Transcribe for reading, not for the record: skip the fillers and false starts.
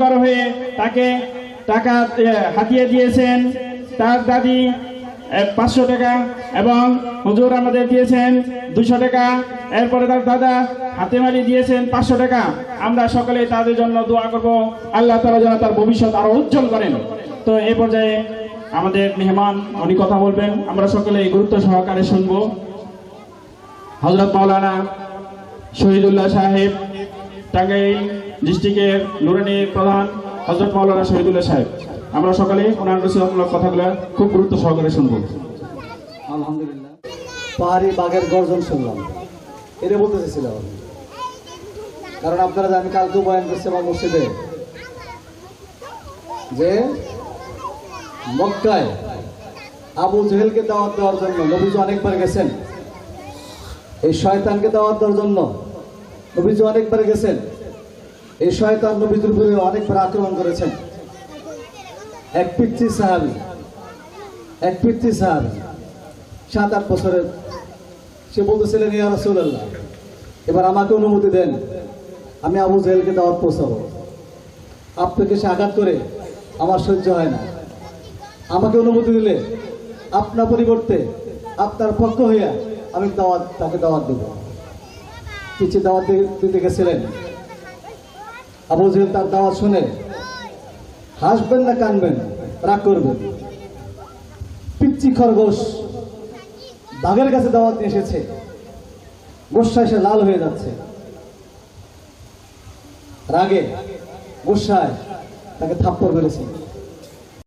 উপকার হয়ে তাকে টাকা হাতিয়ে দিয়েছেন তার দাদি 500 টাকা এবং হুজুর আমাদের দিয়েছেন 200 টাকা। এরপরে তার দাদা হাতেম আলী দিয়েছেন 500 টাকা। আমরা সকলে তাদের জন্য দোয়া করব, আল্লাহ তাআলা যেন তার ভবিষ্যৎ আরো উজ্জ্বল করেন। তো এই পর্যায়ে আমাদের মেহমান উনি কথা বলবেন, আমরা সকলে গুরুত্ব সহকারে শুনবো। হযরত মাওলানা শহীদুল্লাহ সাহেব, টাঙ্গাইল ডিস্ট্রিক্টের নুরানি প্রধান হযরত মাওলানা শহীদুল্লাহ সাহেব, আমরা সকলে ওনার নসিহতমূলক কথাগুলো খুব গুরুত্ব সহকারে শুনবো। আলহামদুলিল্লাহ, পাহাড়ি বাঘের গর্জন শুনলাম, এটা বলতে চাইছিলাম। কারণ আপনারা জানেন, কালকে বয়ান করছে আমার মসজিদে যে মক্কায় আবু জেহেলকে দাওয়াত দেওয়ার জন্য নবীজি অনেকবার গেছেন। এই শয়তানকে দাওয়াত দেওয়ার জন্য নবীজি অনেকবার গেছেন। এই শয়তান নবীজির উপরে অনেকবার আক্রমণ করেছেন। এক পিচ্চি সাহাবী 7-8 বছরের, সে বলতেছিলেন, ইয়া রাসূলুল্লাহ, এবার আমাকে অনুমতি দেন, আমি আবু জেহেলকে দাওয়াত পৌঁছাবো। আপনাকে সে আঘাত করে আমার সহ্য হয় না, আমাকে অনুমতি দিলে আপনার পরিবর্তে আপনার পক্ষ হইয়া আমি তাকে দাওয়াত দেব। কিছু দাওয়াত দিতে গেছিলেন। আবু জেহেল তার দাওয়াত শুনে হাসবেন না কানবেন, রাগ করবেন। পিচ্চি খরগোশ বাঘের কাছে দাওয়াত নিয়ে এসেছে, গোস্বায় সে লাল হয়ে যাচ্ছে। রাগে গোস্বায় তাকে থাপ্পড় মেরেছে।